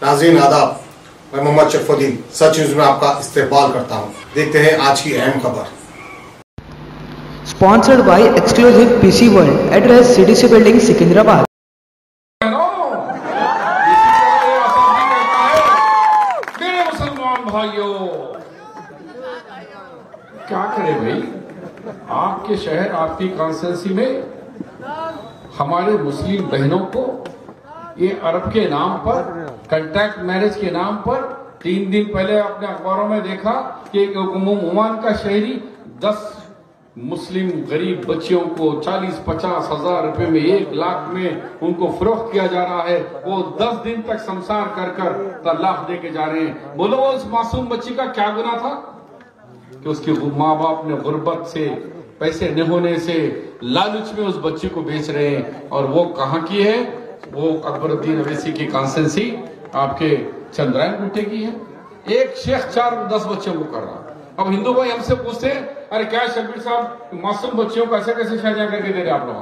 नाज़रीन आदाब, मैं मोहम्मद शरफुद्दीन सच न्यूज में आपका इस्तकबाल करता हूं। देखते हैं आज की अहम खबर। Sponsored by Exclusive PC World, address CDC Building, Secunderabad. मेरे मुसलमान भाइयों, क्या करें भाई, आपके शहर आपकी कॉन्स्टिट्यूंसी में हमारे मुस्लिम बहनों को ये अरब के नाम पर, कॉन्ट्रैक्ट मैरिज के नाम पर 3 दिन पहले अपने अखबारों में देखा कि ओमान का शहरी 10 मुस्लिम गरीब बच्चियों को 40-50 हजार रुपए में 1 लाख में उनको फरोख्त किया जा रहा है। वो 10 दिन तक संसार कर कर तलाक दे के जा रहे हैं। बोलो वो उस मासूम बच्ची का क्या गुनाह था कि उसके माँ बाप ने गुर्बत से, पैसे न होने से, लालच में उस बच्ची को बेच रहे हैं। और वो कहाँ की है? वो अकबरुद्दीन अवैसी की कॉन्स्टिट्यूंसी आपके चंद्रायन गुट्टे की है। एक शेख 4-10 बच्चों को कर रहा। अब हिंदू भाई हमसे पूछते हैं, अरे क्या शब्बीर साहब मासूम बच्चियों को ऐसे कैसे शादियां करके दे रहे आप लोग?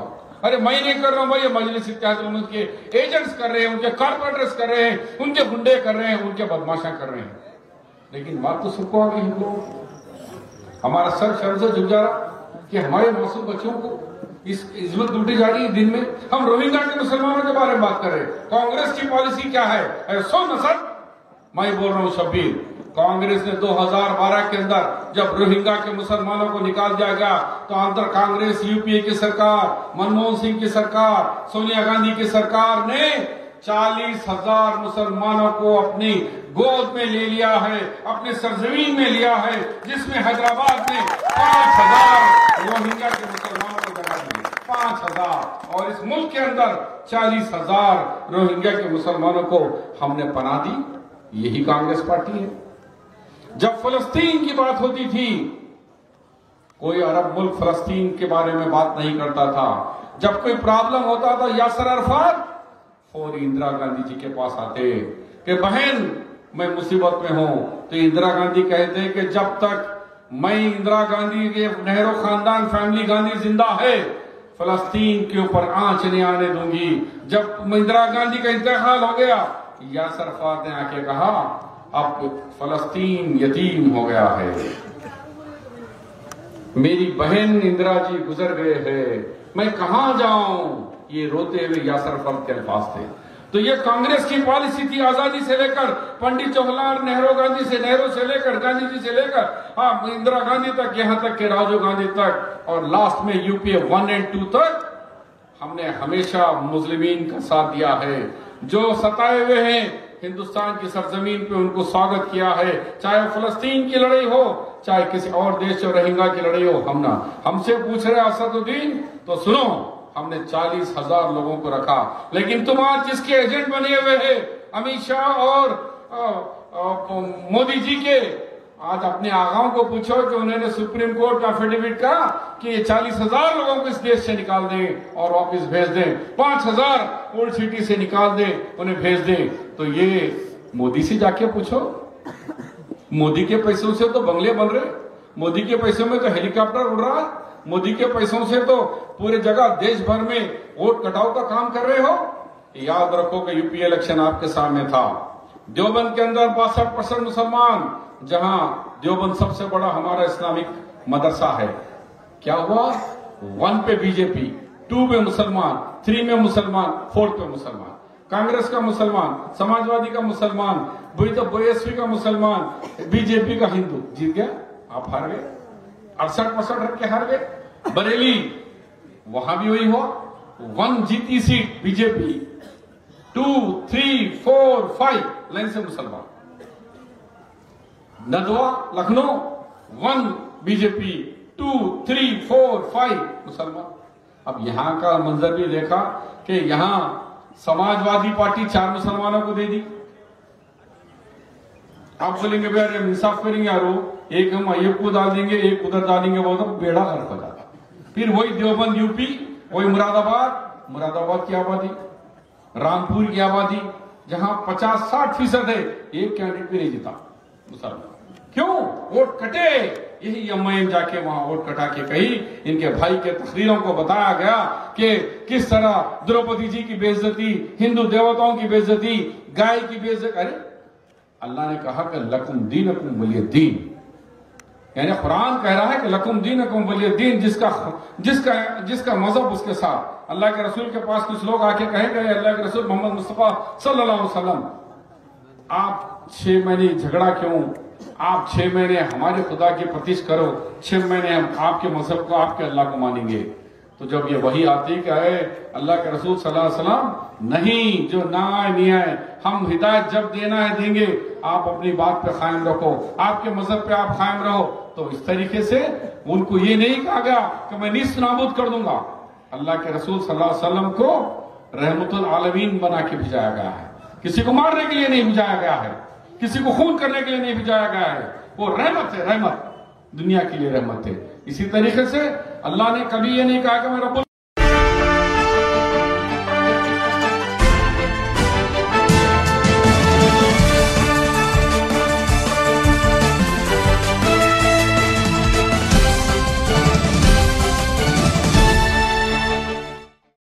अरे मैं नहीं कर रहा हूं भाई, ये मजलिस इत्तेहाद उनके एजेंट्स कर रहे हैं, उनके कारपोरेटर्स कर रहे हैं, उनके गुंडे कर रहे हैं, उनके बदमाशा कर रहे हैं। लेकिन बात तो सबको आ गई हिंदुओं, हमारा सर शर्म से झुक जा रहा कि हमारे मासूम बच्चों को इस इज्जत लूटी जा रही है। दिन में हम रोहिंग्या के मुसलमानों के बारे में बात कर रहे हैं। कांग्रेस की पॉलिसी क्या है? अरे सुन सर, मैं बोल रहा हूं शब्बीर, कांग्रेस ने 2012 के अंदर जब रोहिंग्या के मुसलमानों को निकाल दिया गया तो अंदर कांग्रेस, यूपीए की सरकार, मनमोहन सिंह की सरकार, सोनिया गांधी की सरकार ने 40,000 मुसलमानों को अपनी गोद में ले लिया है, अपनी सरजमीन में लिया है, जिसमें हैदराबाद में 5,000 रोहिंग्या के मुसलमानों को जगह दी। 5,000। और इस मुल्क के अंदर 40,000 रोहिंग्या के मुसलमानों को हमने पनाह दी। यही कांग्रेस पार्टी है। जब फलस्तीन की बात होती थी, कोई अरब मुल्क फलस्तीन के बारे में बात नहीं करता था। जब कोई प्रॉब्लम होता था, यासर अरफात और इंदिरा गांधी जी के पास आते कि बहन मैं मुसीबत में हूं, तो इंदिरा गांधी कहते कि जब तक मैं इंदिरा गांधी के नेहरू खानदान फैमिली गांधी जिंदा है, फलस्तीन के ऊपर आंच नहीं आने दूंगी। जब इंदिरा गांधी का इंतकाल हो गया, यासर अरफात ने आके कहा अब फलस्तीन यतीम हो गया है, मेरी बहन इंदिरा जी गुजर गए हैं, मैं कहां जाऊं? ये रोते हुए यासर अरफात के अल्फाज थे। तो ये कांग्रेस की पॉलिसी थी, आजादी से लेकर पंडित जवाहरलाल नेहरू गांधी से, नेहरू से लेकर गांधी जी से लेकर इंदिरा गांधी तक, यहां तक कि राजीव गांधी तक, और लास्ट में यूपीए 1 और 2 तक हमने हमेशा मुस्लिमीन का साथ दिया है। जो सताए हुए हैं हिंदुस्तान की सरजमीन पे, उनको स्वागत किया है। चाहे फलस्तीन की लड़ाई हो, चाहे किसी और देश और रोहिंग्या की लड़ाई हो। हमसे पूछ रहे असदुद्दीन, तो सुनो, हमने 40,000 लोगों को रखा। लेकिन तुम आज जिसके एजेंट बने हुए हैं, अमित शाह और मोदी जी के, आज अपने आगाओं को पूछो कि उन्होंने सुप्रीम कोर्ट का एफिडेविट कहा कि ये 40,000 लोगों को इस देश से निकाल दें और वापस भेज दें, 5,000 ओल्ड सिटी से निकाल दें, उन्हें भेज दें। तो ये मोदी से जाके पूछो। मोदी के पैसों से तो बंगले बन रहे, मोदी के पैसों में तो हेलीकॉप्टर उड़ रहा है, मोदी के पैसों से तो पूरे जगह देश भर में वोट कटाव का काम कर रहे हो। याद रखो कि यूपी इलेक्शन आपके सामने था। देवबंद के अंदर 62% मुसलमान, जहां देवबंद सबसे बड़ा हमारा इस्लामिक मदरसा है। क्या हुआ? 1 पे बीजेपी, 2 पे मुसलमान, 3 में मुसलमान, 4 पे मुसलमान। कांग्रेस का मुसलमान, समाजवादी का मुसलमान, बीएसपी का मुसलमान, बीजेपी का हिंदू जीत गया। आप हार गए, 68% रख के हार गए। बरेली, वहां भी वही हुआ, 1 जीती सीट बीजेपी, 2, 3, 4, 5 लाइन से मुसलमान। नदवा, लखनऊ, 1 बीजेपी, 2, 3, 4, 5 मुसलमान। अब यहां का मंजर भी देखा कि यहां समाजवादी पार्टी 4 मुसलमानों को दे दी। आप बोलेंगे भाई इंसाफ करेंगे यार, एक हम अय्यूब को डाल देंगे, एक उधर डालेंगे, वो तो बेड़ा गर्क हो जाता। फिर वही देवबंद यूपी, वही मुरादाबाद की आबादी, रामपुर की आबादी, जहां 50-60% है, एक कैंडिडेट भी नहीं जीता मुसलमान। क्यों? वोट कटे। यही एमआईएम जाके वहां वोट कटा के कही, इनके भाई के तकरीरों को बताया गया कि किस तरह द्रौपदी जी की बेइज्जती, हिंदू देवताओं की बेइज्जती, गाय की बेइज्जती। अरे अल्लाह ने कहा कि लकुम दीनकुम वलिय दीन, यानी कुरान कह रहा है कि लकुम दीनकुम वलिय दीन, जिसका जिसका जिसका मजहब उसके साथ। अल्लाह के रसूल के पास कुछ लोग आके कहेंगे, अल्लाह के रसूल मोहम्मद मुस्तफा सल्लल्लाहु अलैहि वसल्लम, आप 6 महीने झगड़ा क्यों, आप 6 महीने हमारे खुदा की प्रतिष्ठ करो, 6 महीने हम आपके मजहब को, आपके अल्लाह को मानेंगे। तो जब ये वही आती कि अल्लाह के रसूल सल्लल्लाहु अलैहि वसल्लम, नहीं, जो ना आए नहीं आए, हम हिदायत जब देना है देंगे, आप अपनी बात पे कायम रखो, आपके मजहब पे आप कायम रहो। तो इस तरीके से उनको ये नहीं कहा गया कि मैं निस्त नाबूद कर दूंगा। अल्लाह के रसूल सल्लल्लाहु अलैहि वसल्लम को रहमतुल आलमीन बना के भिजाया गया है, किसी को मारने के लिए नहीं भिजाया गया है, किसी को खून करने के लिए नहीं भिजाया गया है। वो रहमत है, रहमत, दुनिया के लिए रहमत है। इसी तरीके से अल्लाह ने कभी ये नहीं कहा कि मैं रब्बुल